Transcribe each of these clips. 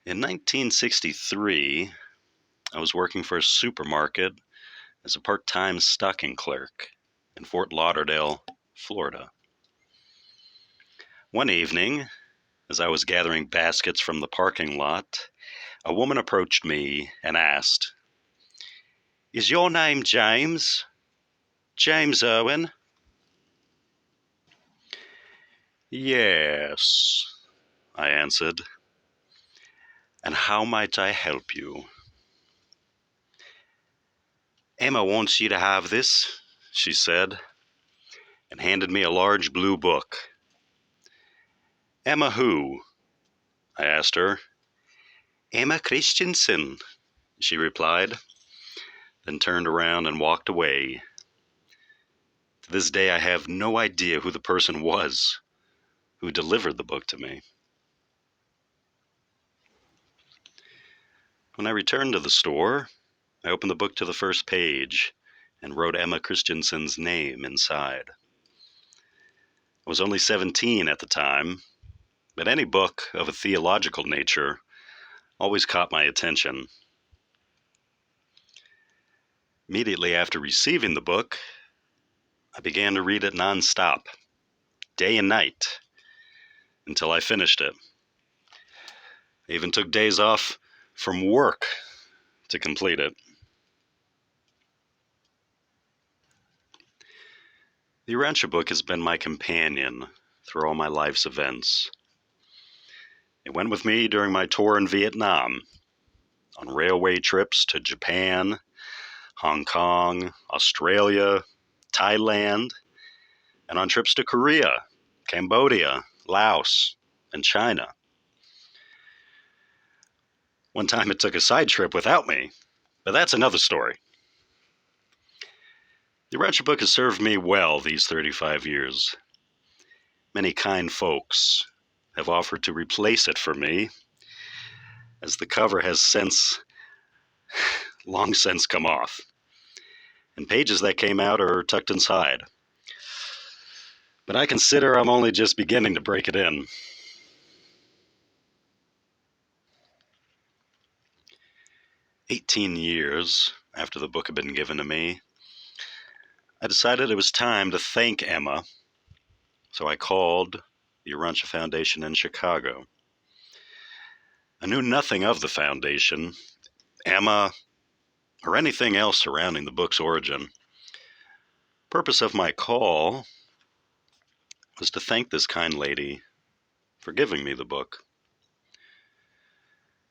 In 1963, I was working for a supermarket as a part-time stocking clerk in Fort Lauderdale, Florida. One evening, as I was gathering baskets from the parking lot, a woman approached me and asked, "Is your name James? James Irwin?" "Yes," I answered. "And how might I help you?" "Emma wants you to have this," she said, and handed me a large blue book. "Emma who?" I asked her. "Emma Christensen," she replied, then turned around and walked away. To this day, I have no idea who the person was who delivered the book to me. When I returned to the store, I opened the book to the first page and wrote Emma Christensen's name inside. I was only 17 at the time, but any book of a theological nature always caught my attention. Immediately after receiving the book, I began to read it nonstop, day and night, until I finished it. I even took days off from work to complete it. The Urantia book has been my companion through all my life's events. It went with me during my tour in Vietnam, on railway trips to Japan, Hong Kong, Australia, Thailand, and on trips to Korea, Cambodia, Laos, and China. One time it took a side trip without me, but that's another story. The Urantia book has served me well these 35 years. Many kind folks have offered to replace it for me, as the cover has long since come off, and pages that came out are tucked inside. But I consider I'm only just beginning to break it in. "18 years after the book had been given to me, I decided it was time to thank Emma, so I called the Urantia Foundation in Chicago. I knew nothing of the foundation, Emma, or anything else surrounding the book's origin. The purpose of my call was to thank this kind lady for giving me the book.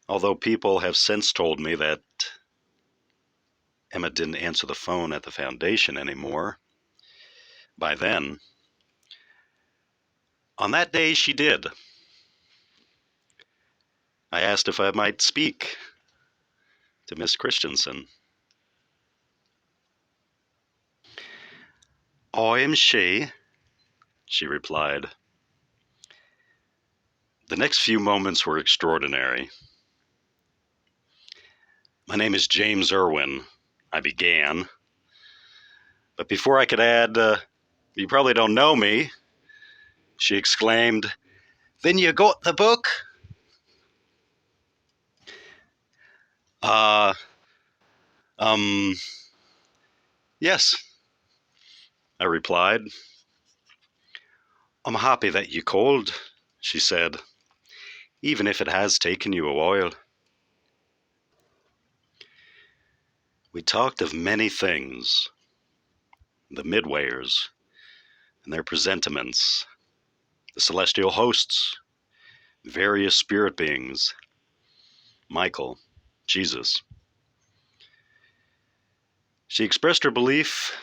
Although people have since told me that Emma didn't answer the phone at the foundation anymore, by then, on that day she did. I asked if I might speak to Miss Christensen. "I am she," she replied. The next few moments were extraordinary. "My name is James Irwin," I began. But before I could add, "You probably don't know me," she exclaimed, "Then you got the book?" Uh, yes, I replied. "I'm happy that you called," she said, "even if it has taken you a while." We talked of many things, the Midwayers and their presentiments, the celestial hosts, various spirit beings, Michael, Jesus. She expressed her belief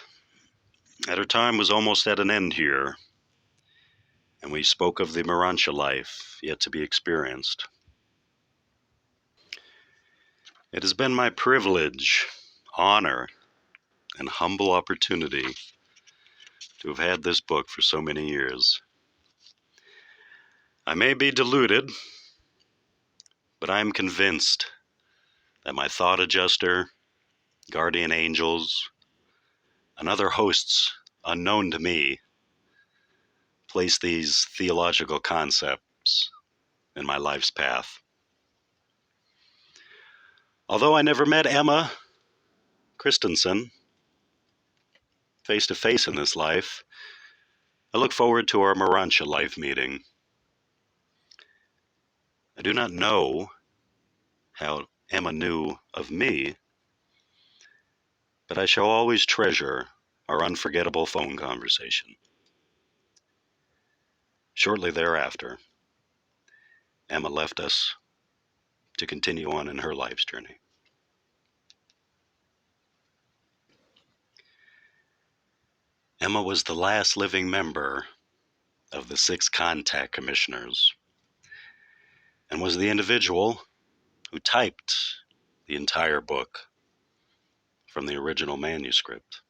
that her time was almost at an end here, and we spoke of the Urantia life yet to be experienced. It has been my privilege, honor, and humble opportunity to have had this book for so many years. I may be deluded, but I am convinced that my thought adjuster, guardian angels, and other hosts unknown to me place these theological concepts in my life's path. Although I never met Emma Christensen face to face in this life, I look forward to our Morantia life meeting. I do not know how Emma knew of me, but I shall always treasure our unforgettable phone conversation. Shortly thereafter, Emma left us to continue on in her life's journey. Emma was the last living member of the 6 contact commissioners and was the individual who typed the entire book from the original manuscript.